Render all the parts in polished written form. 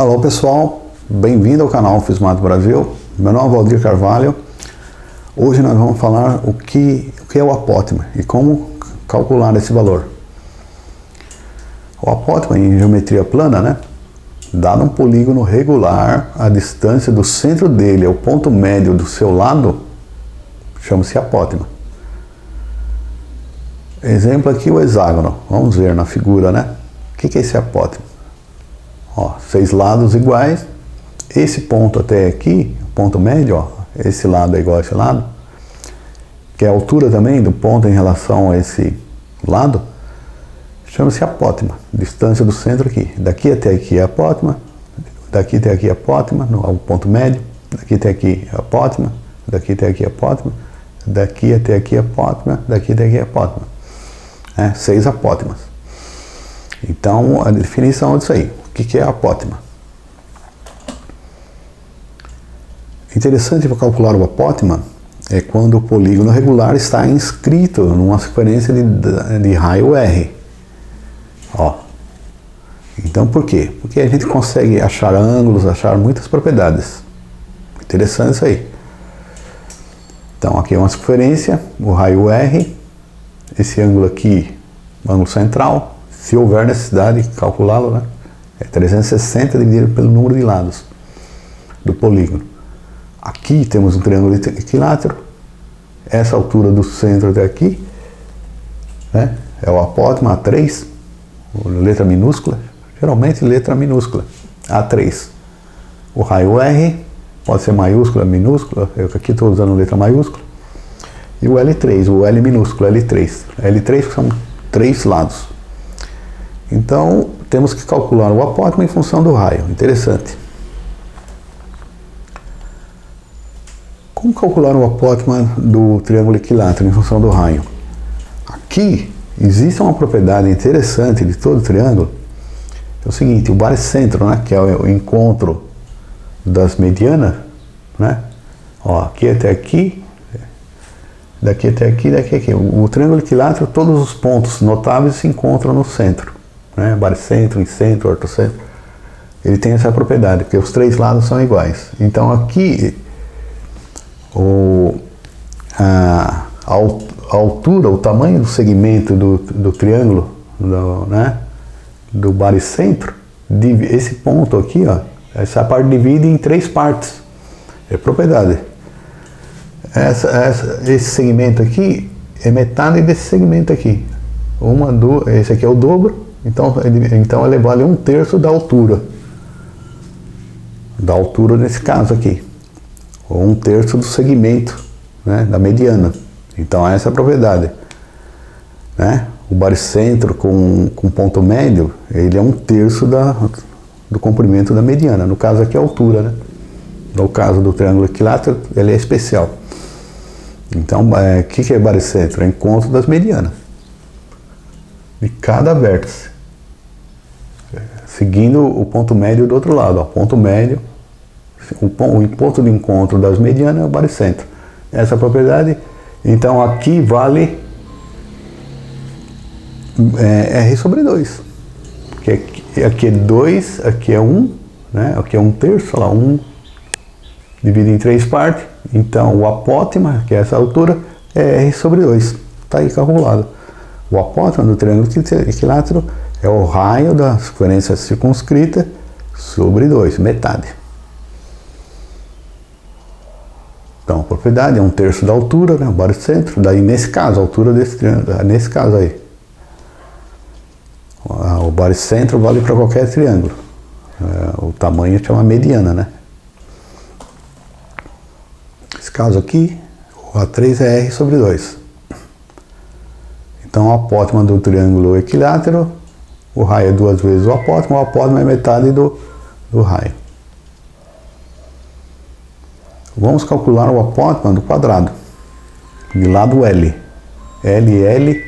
Alô pessoal, bem-vindo ao canal Fismato Brasil. Meu nome é Valdir Carvalho. Hoje nós vamos falar o que é o apótema e como calcular esse valor. O apótema em geometria plana, né? Dado um polígono regular, a distância do centro dele ao ponto médio do seu lado chama-se apótema. Exemplo aqui o hexágono. Vamos ver na figura, né? O que é esse apótema? Ó, 6 lados iguais. Esse ponto até aqui, ponto médio, ó, esse lado é igual a esse lado, que é a altura também do ponto em relação a esse lado, chama-se apótema. Distância do centro aqui. Daqui até aqui é apótema, daqui até aqui é apótema, no ponto médio, daqui até aqui é apótema, daqui até aqui é apótema, daqui até aqui é apótema, daqui até aqui é apótema. 6 apótemas. Então, a definição disso aí. O que é apótema? Interessante para calcular o apótema é quando o polígono regular está inscrito numa sequência de raio R. Ó. Então, por quê? Porque a gente consegue achar ângulos, achar muitas propriedades. Interessante isso aí. Então, aqui é uma circunferência, o raio R, esse ângulo aqui, o ângulo central, se houver necessidade de calculá-lo, né? É 360 dividido pelo número de lados do polígono. Aqui temos um triângulo equilátero, essa altura do centro até aqui, né? É o apótema A3, letra minúscula, geralmente letra minúscula, A3. O raio R pode ser maiúscula, minúscula, eu aqui estou usando letra maiúscula. E o L3, o L minúsculo, L3. L3 são 3 lados. Então, temos que calcular o apótema em função do raio. Interessante. Como calcular o apótema do triângulo equilátero em função do raio? Aqui, existe uma propriedade interessante de todo triângulo. É o seguinte, o baricentro, né, que é o encontro das medianas, né? Ó, aqui até aqui, daqui até aqui, daqui até aqui. O triângulo equilátero, todos os pontos notáveis se encontram no centro. Né? Baricentro, incentro, ortocentro. Ele tem essa propriedade, porque os 3 lados são iguais. Então aqui, a altura, o tamanho do segmento do triângulo, do baricentro, esse ponto aqui, ó, essa parte divide em 3 partes. É propriedade. Esse segmento aqui é metade desse segmento aqui. Esse aqui é o dobro, então ele vale 1/3 da altura. Da altura nesse caso aqui. Ou 1/3 do segmento, né, da mediana. Então essa é a propriedade. Né? O baricentro com ponto médio, ele é 1/3 do comprimento da mediana. No caso aqui é a altura, né? No caso do triângulo equilátero, ele é especial. Então, o que é baricentro? É o encontro das medianas de cada vértice, seguindo o ponto médio do outro lado. Ó, ponto médio, o ponto de encontro das medianas é o baricentro. Essa propriedade, então aqui vale R sobre 2. Aqui é 2, aqui é 1, né? Aqui é 1/3, olha lá, 1 dividido em 3 partes. Então o apótema, que é essa altura, é R sobre 2. Está aí calculado. O apótema do triângulo equilátero é o raio da circunferência circunscrita sobre 2, metade. Então a propriedade é 1/3 da altura, né, o baricentro. Daí nesse caso, a altura desse triângulo, nesse caso aí, o baricentro vale para qualquer triângulo. O tamanho chama mediana, né? Nesse caso aqui, o A3 é R sobre 2. Então, o apótema do triângulo equilátero, o raio é 2 vezes o apótema é metade do raio. Vamos calcular o apótema do quadrado, de lado L. L,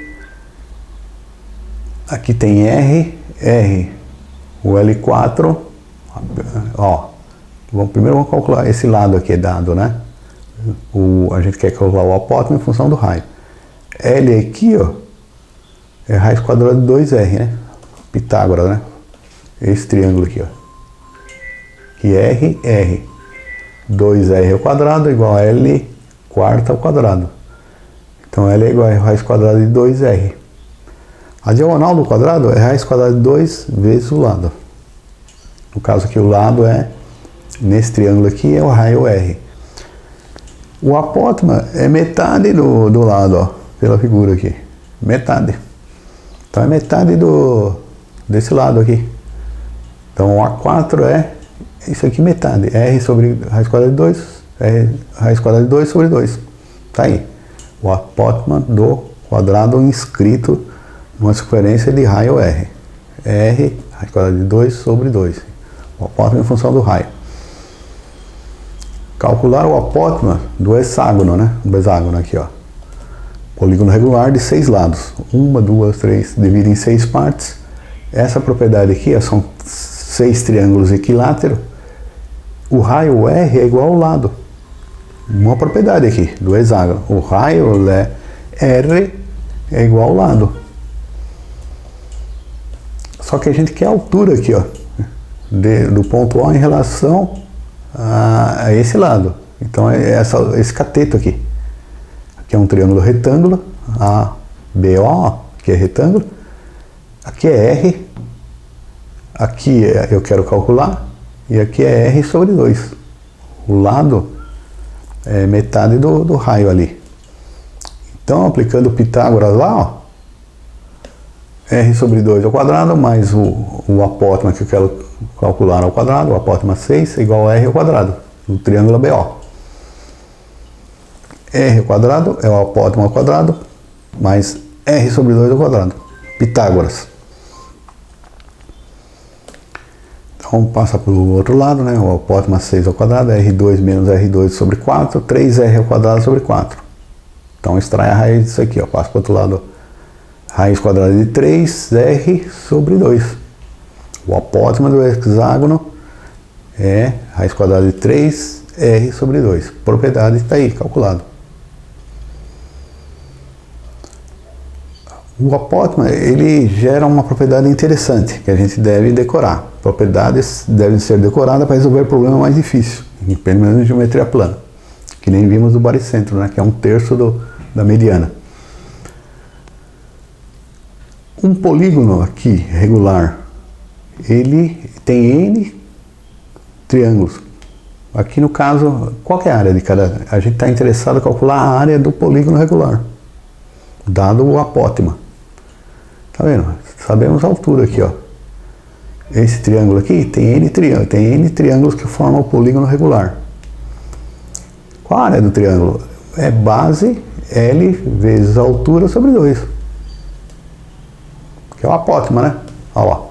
aqui tem R, o L4, ó. Primeiro vamos calcular esse lado aqui, é dado, né? A gente quer calcular o apótema em função do raio. L aqui, ó, é raiz quadrada de 2R, né? Pitágoras, né? Esse triângulo aqui, ó. que R. 2R ao quadrado igual a L quarta ao quadrado. Então L é igual a raiz quadrada de 2R. A diagonal do quadrado é raiz quadrada de 2 vezes o lado. No caso aqui o lado é, nesse triângulo aqui, é o raio R. O apótema é metade do lado, ó, pela figura aqui. Metade. Então é metade desse lado aqui. Então o A4 é isso aqui, metade. R sobre raiz quadrada de 2, R raiz quadrada de 2 sobre 2. Tá aí. O apótema do quadrado inscrito numa circunferência de raio R. R raiz quadrada de 2 sobre 2. O apótema em função do raio. Calcular o apótema do hexágono, né? Do hexágono aqui, ó. Polígono regular de 6 lados. 1, 2, 3, divide em 6 partes. Essa propriedade aqui, ó, são 6 triângulos equiláteros. O raio R é igual ao lado. Uma propriedade aqui do hexágono. O raio R é igual ao lado. Só que a gente quer a altura aqui, ó, do ponto A em relação a esse lado. Então é esse cateto aqui. Aqui é um triângulo retângulo, ABO, que é retângulo. Aqui é R. Aqui eu quero calcular. E aqui é R sobre 2. O lado é metade do raio ali. Então, aplicando Pitágoras lá, ó, R sobre 2 ao quadrado, mais o apótema que eu quero calcular ao quadrado, o apótema 6, é igual a R ao quadrado, no triângulo ABO. R ao quadrado é o apótema ao quadrado, mais R sobre 2 ao quadrado. Pitágoras. Então, passa para o outro lado, né? O apótema 6 ao quadrado, R2 menos R2 sobre 4, 3R ao quadrado sobre 4. Então, extrai a raiz disso aqui, ó. Passa para o outro lado, raiz quadrada de 3R sobre 2. O apótema do hexágono é raiz quadrada de 3R sobre 2. Propriedade está aí, calculado. O apótema, ele gera uma propriedade interessante, que a gente deve decorar. Propriedades devem ser decoradas para resolver problema mais difícil, pelo menos em geometria plana. Que nem vimos do baricentro, né, que é 1/3 da mediana. Um polígono aqui, regular, ele tem N triângulos. Aqui no caso, qual que é a área de cada? A gente está interessado em calcular a área do polígono regular, dado o apótema. Tá vendo? Sabemos a altura aqui, ó. Esse triângulo aqui tem N triângulos que formam o polígono regular. Qual a área do triângulo? É base L vezes a altura sobre 2. Que é o apótema, né? Olha lá.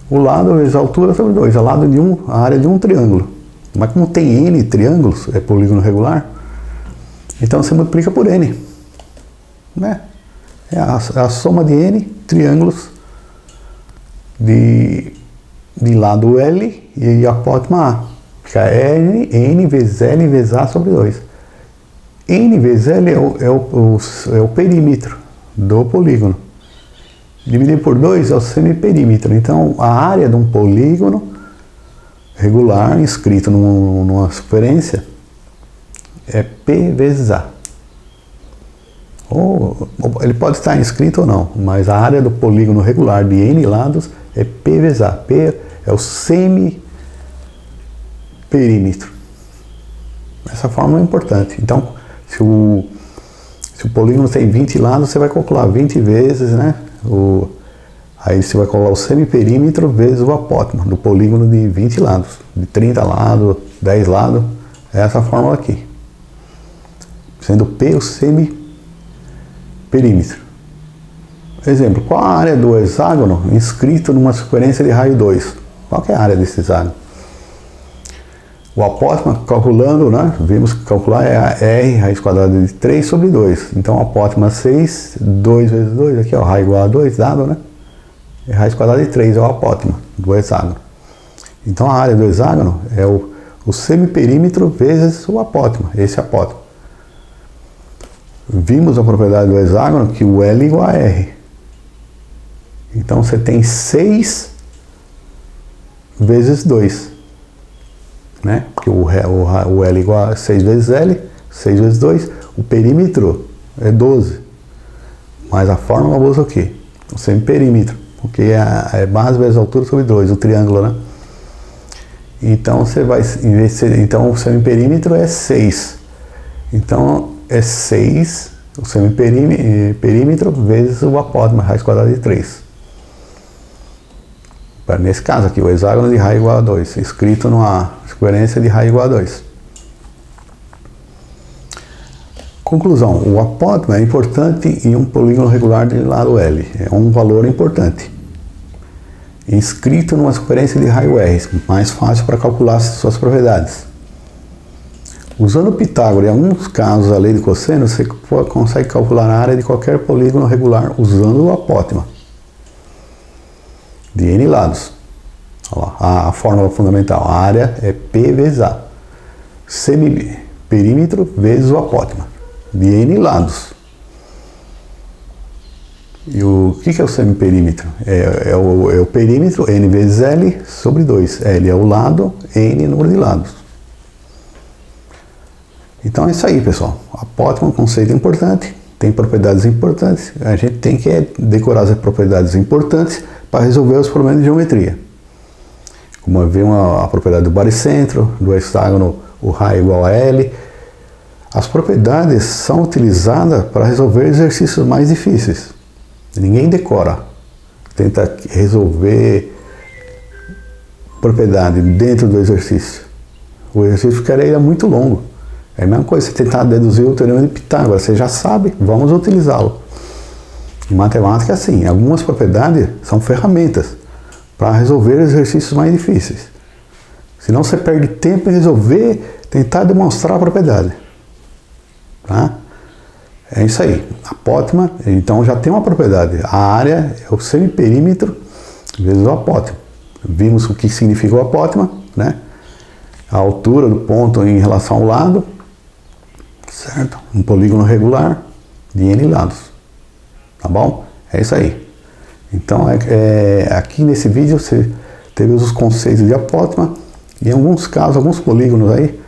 O lado vezes a altura sobre 2. A área de um triângulo. Mas como tem N triângulos, é polígono regular, então você multiplica por N. Né? É a soma de N triângulos de lado L e apótema A. Fica N vezes L vezes A sobre 2. N vezes L é o perímetro do polígono. Dividido por 2 é o semiperímetro. Então, a área de um polígono regular inscrito numa circunferência é P vezes A. Ele pode estar inscrito ou não, mas a área do polígono regular de N lados é P vezes A. P é o semiperímetro. Essa fórmula é importante. Então, se o polígono tem 20 lados, você vai calcular 20 vezes, né? Aí você vai calcular o semiperímetro vezes o apótema do polígono de 20 lados, de 30 lados, 10 lados. É essa fórmula aqui. Sendo P o semiperímetro. Exemplo, qual a área do hexágono inscrito numa circunferência de raio 2? Qual que é a área desse hexágono? O apótema, calculando, né? Vimos que calcular é a R raiz quadrada de 3 sobre 2. Então, o apótema 6, 2 vezes 2, aqui ó, raio igual a 2, dado, né? E raiz quadrada de 3 é o apótema do hexágono. Então, a área do hexágono é o semiperímetro vezes o apótema, esse apótema. Vimos a propriedade do hexágono que o L é igual a R. Então, você tem 6 vezes 2. né? Porque o L igual a 6 vezes L, 6 vezes 2, o perímetro é 12. Mas a fórmula usa o quê? O semiperímetro, porque é base vezes altura sobre 2, o triângulo, né? Então você vai, então o semiperímetro é 6. Então é 6, o semiperímetro vezes o apótema, raiz quadrada de 3. Nesse caso aqui, o hexágono de raiz igual a 2, escrito numa sequência de raiz igual a 2. Conclusão, o apótema é importante em um polígono regular de lado L, é um valor importante. Inscrito numa sequência de raio R, mais fácil para calcular suas propriedades. Usando Pitágoras, em alguns casos a lei de cosseno, você consegue calcular a área de qualquer polígono regular usando o apótema de N lados. Olha lá, a fórmula fundamental, a área é P vezes A, semiperímetro vezes o apótema de N lados. E o que é o semiperímetro? É o perímetro N vezes L sobre 2. L é o lado, N número de lados. Então é isso aí, pessoal. Apótema é um conceito importante, tem propriedades importantes. A gente tem que decorar as propriedades importantes para resolver os problemas de geometria. Como a propriedade do baricentro, do hexágono, o raio igual a L. As propriedades são utilizadas para resolver exercícios mais difíceis. Ninguém decora, tenta resolver propriedade dentro do exercício. O exercício ficaria muito longo. É a mesma coisa, você tentar deduzir o teorema de Pitágoras, você já sabe, vamos utilizá-lo. Em matemática é assim, algumas propriedades são ferramentas para resolver exercícios mais difíceis. Senão você perde tempo em resolver, tentar demonstrar a propriedade. Tá? É isso aí. Apótema, então já tem uma propriedade. A área é o semiperímetro vezes o apótema. Vimos o que significa o apótema, né? A altura do ponto em relação ao lado, certo? Um polígono regular de N lados. Tá bom? É isso aí. Então, aqui nesse vídeo você teve os conceitos de apótema e em alguns casos, alguns polígonos aí,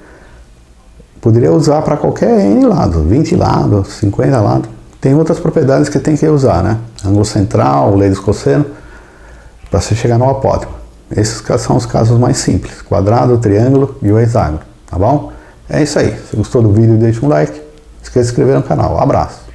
poderia usar para qualquer N lado, 20 lados, 50 lados. Tem outras propriedades que tem que usar, né? Ângulo central, lei dos cossenos, para você chegar no apótema. Esses são os casos mais simples, quadrado, triângulo e o hexágono, tá bom? É isso aí. Se gostou do vídeo, deixa um like, não esqueça de se inscrever no canal. Abraço!